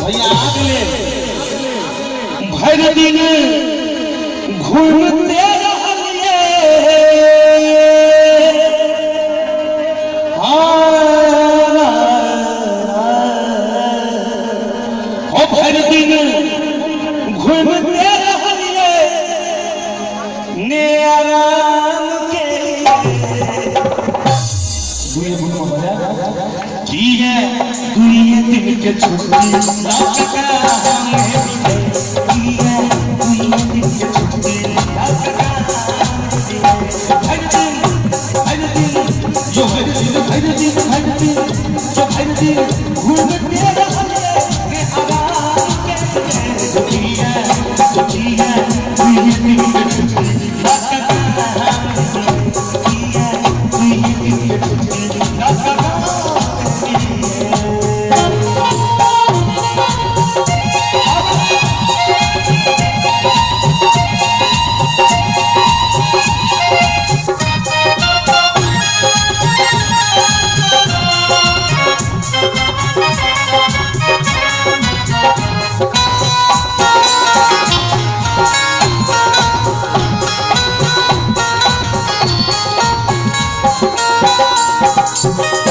भैया आगले भर दिन घूमते रहलिए भर दिन घूमते रहलिए ने आराम के की है दुनिया दिन के छुट्टी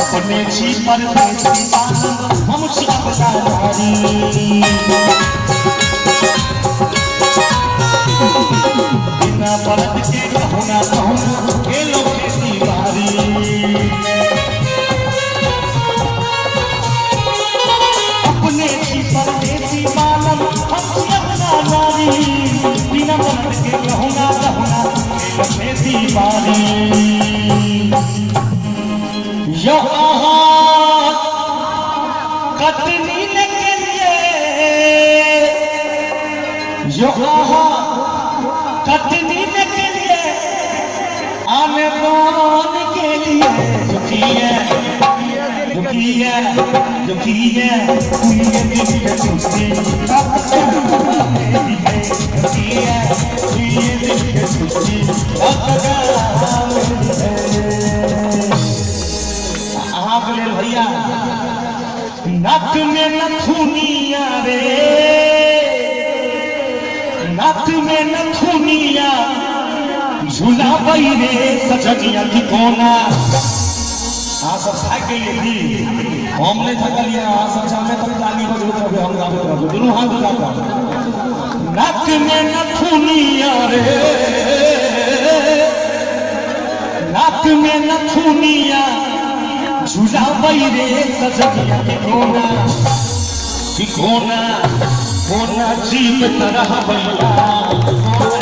परदेसी हम शिकारी बिना बरत के कहूँ ना कहूँ के लोग खेती बारी अपने छी परदेसी मालम हम शिकारी बिना बरत के कहूँ ना के लोग खेती बारी कटनी के लिए कटनी के लिए आने बान के लिए दुखी है भैया नाक में नथुनिया रे नाक में नथुनिया झूला बई रे सजनिया की कोना सब साइकिल थी हम नहीं थकलिया सब सामने तक गाली बजो रहे हम गावे रहे दोनों हाथ उठा नाक में नथुनिया रे नाक में नथुनिया झूला बई रे सजनिया की कोना जीव तरह भैया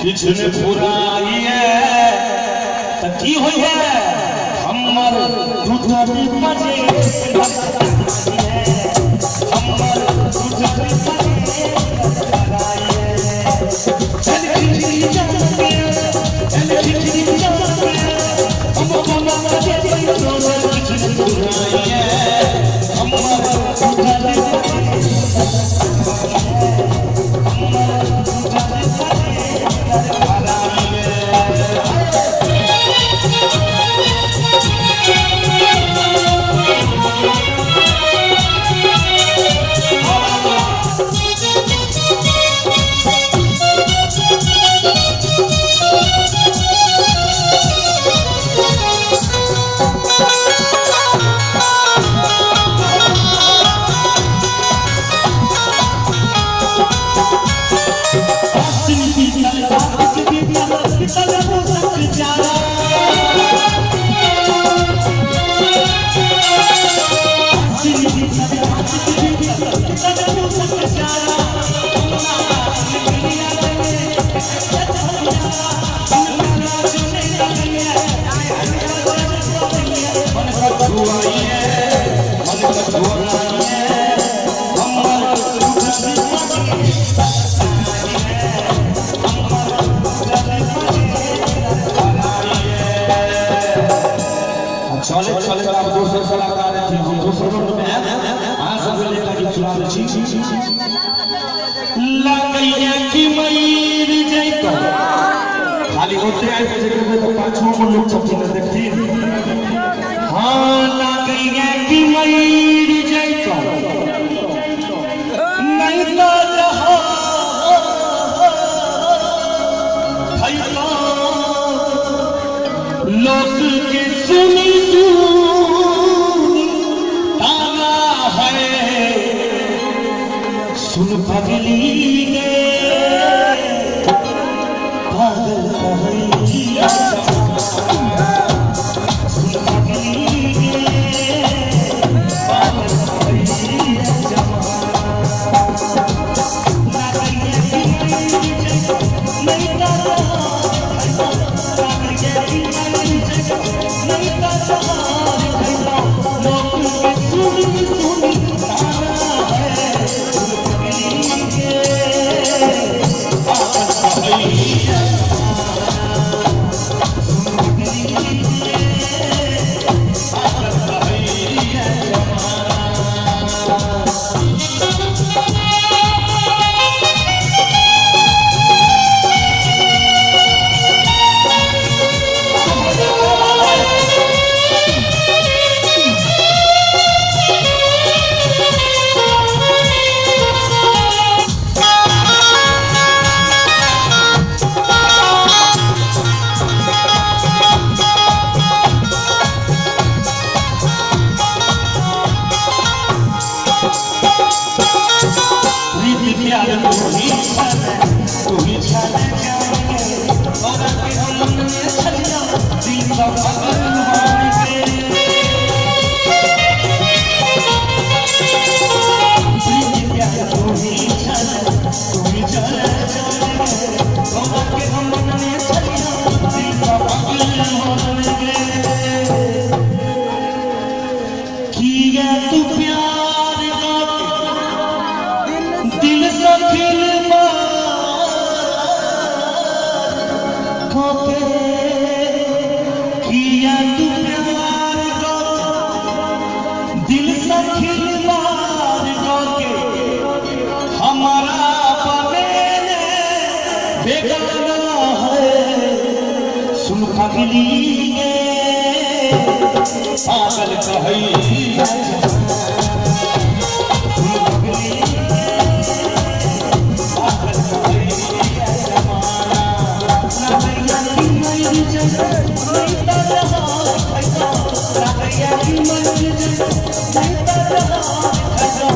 किसने फुराई है तो की हुई है हम चले चले आप दोसर कलाकार हैं हम दोसर में आ सब लेकर के चुरा लगैया कि मयूर जैतो खाली होते आए के जगह पे तो पांचों को लोग छपी न देखती हां लगैया कि मयूर जैतो नहीं तो रहो भैया लोग के सुनी सुन पगली गे पागल कहैया सुन पगली गे पागल कहैया सुन पगली गे पागल कहैया सुन पगली गे पागल कहैया जमाना लगैया कि मयूर जैतो नहीं तो रहा ऐसा लगैया कि मयूर जैतो नहीं तो रहा ऐसा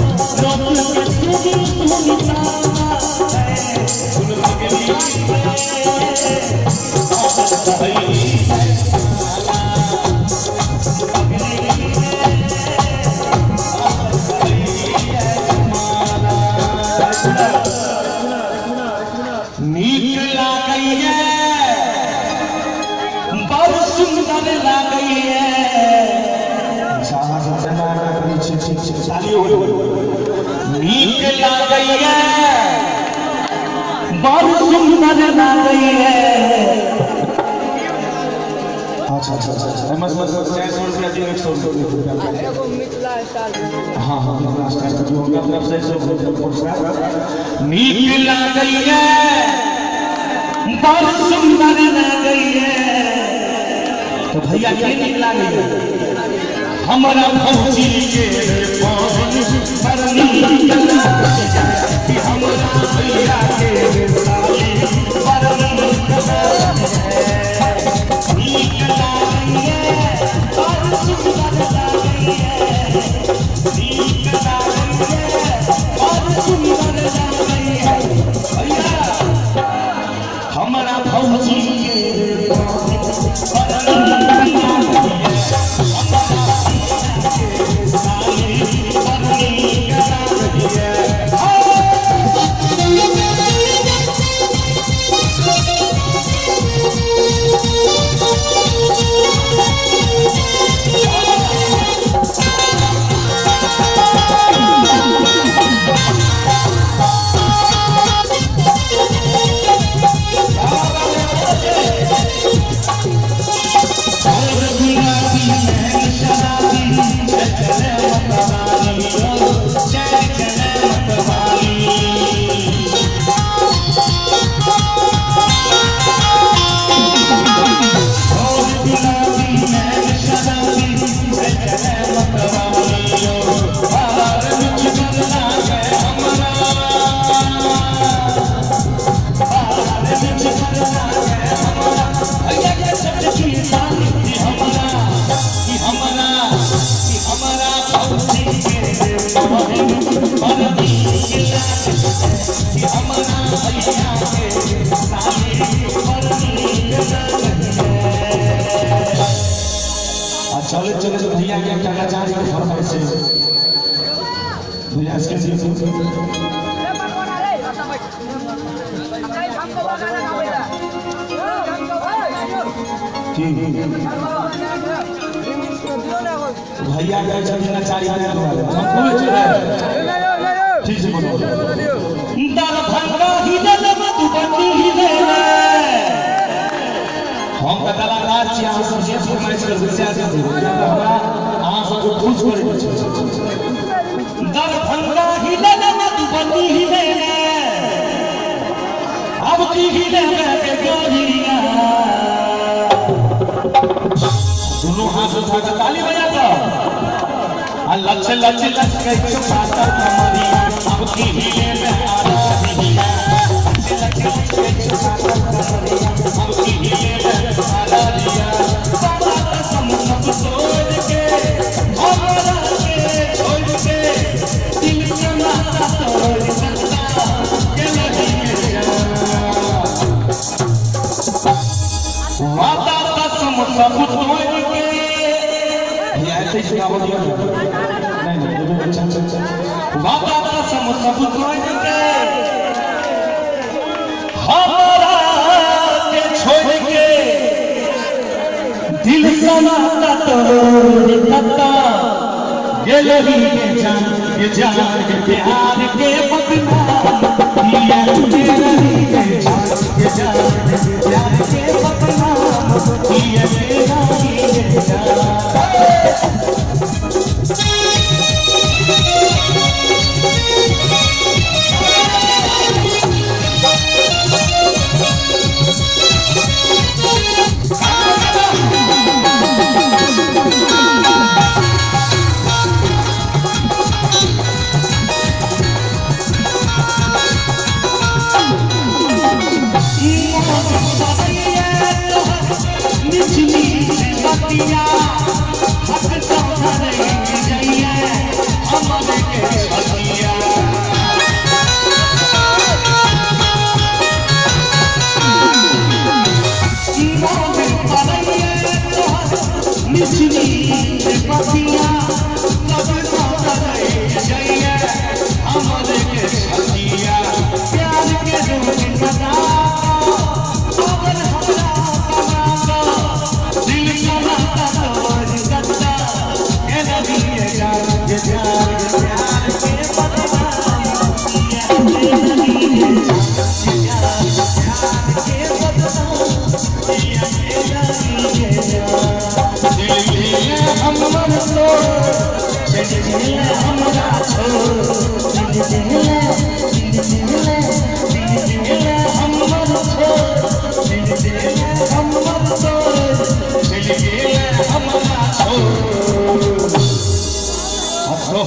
लोग के सुनी ताना है सुन पगली गे नीक लागैया बड़ सुंदर लागैया अच्छा ठीक ताली हो नीक लागैया बड़ सुंदर लागैया। अच्छा अच्छा अच्छा मत 400 रुपया दियो 100 रुपया एगो मिथिला स्टाइल। हां हां मिथिला स्टाइल जो होगा तरफ से 100 रुपया पुरस्कार। नीक लागैया बड़ सुंदर लागैया तो भैया के नीक लागैया हमरा भौजी के पान पर नीक लागैया कि हमरा भैया के साली पर नीक लागैया। नीक लागैया बड़ सुंदर लागैया नीक लागैया बड़ सुंदर लागैया भैया हमरा भौजी के पान पर नीक लागैया चले चले तो भैया क्या करना चाह रही है फरमाइश से भैया इसके भैया क्या चलना चाह रही है ठीक से बोलो दरभंगा ही मधुबनी ही हम का कलाकार छी अहाँ सब जे फरमाइश कर विचार से हमरा अहाँ सब खुश करे छी। दरभंगा ही मधुबनी ही अब की ही के गोरिया दोनों हाथ उठा कर ताली बजा दो आ लच लच लच के छुपाता कमरिया अब की ही में आ रही है लच लच के छुपाता कमरिया अब की ही में आ रही है बाबा कसम सब तोड़ के हमरा के छोड़ के दिल के नाता तोड़ सकता के नहीं वादा कसम सब तोड़ के ये ऐसे ही सुना बोलिए नहीं अच्छा वादा कसम सब तोड़ के हमरा के छोड़ के दिल का नाता तोड़ सकता गेलरी के जान के प्यार के बदनाम ये गेलरी के जान के प्यार के बदनाम ये गेलरी के जान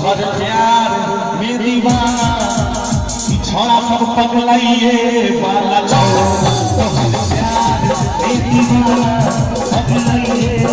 हर प्यार में दीवाना छोड़ा सब पगलाइए वाला तो हर प्यार में दीवाना पगलाइए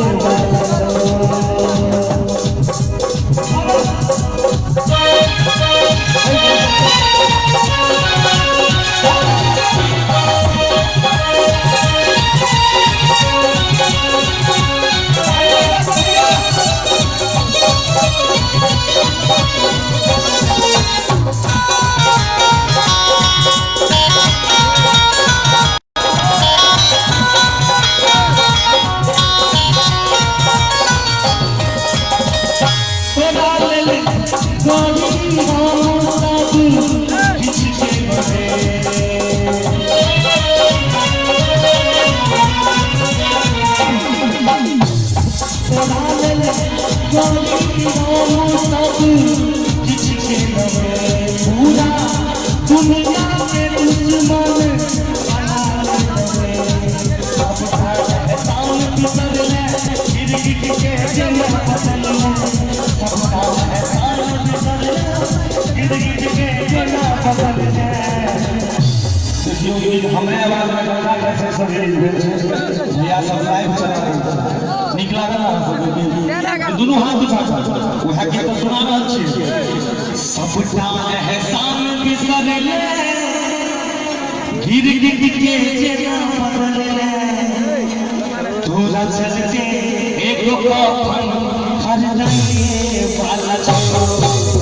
हमने आवाज में गाना कैसे सब या सब लाइव चला निकला ना दोनों हाथ उठा वो है के तो सुना रहा छी सब जान है शान बिसर ले गिर गिर के जेना बदल ले तोरा चल के एक कफन हर नहीं वाला छोड़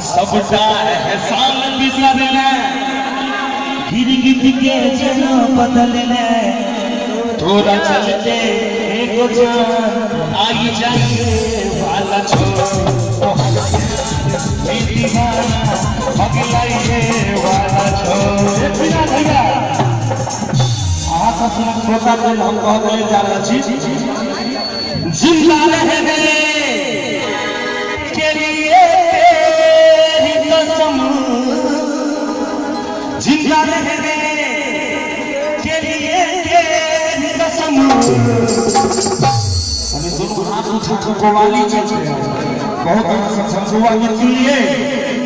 सब है साल बिसर ले गिर गिर के जना बदल ले थोड़ा चलते एक जान आई जाए वाला छोड़ दीवाना पगलाइए वाला छोड़ बिना भैया आहा सब श्रोता को हम कहले जा रहा छी जिंदा रहने के लिए जिंदा रहने के लिए तेरी कसम अभी दोनों हाथ उठा कर कवाली चलते हैं बहुत संसुआ ये सुनिए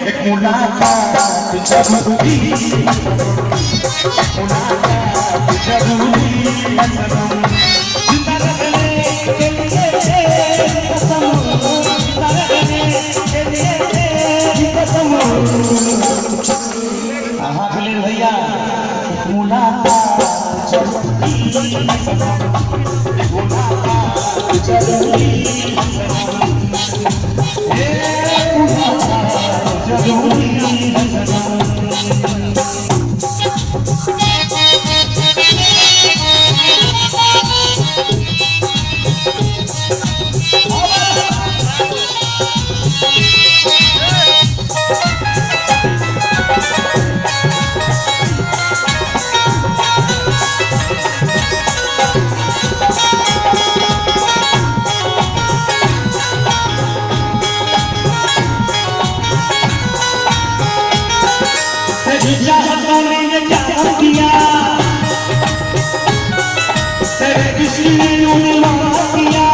एक मुलाकात जरूरी जिंदा रहने के लिए तेरी कसम जिंदा रहने के लिए तेरी कसम भैया मुलाकात ने क्या किया तेरे किसी ने उन्माद किया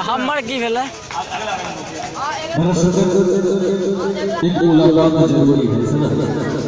हमर की भेलै एक मुलाकात जरूरी है।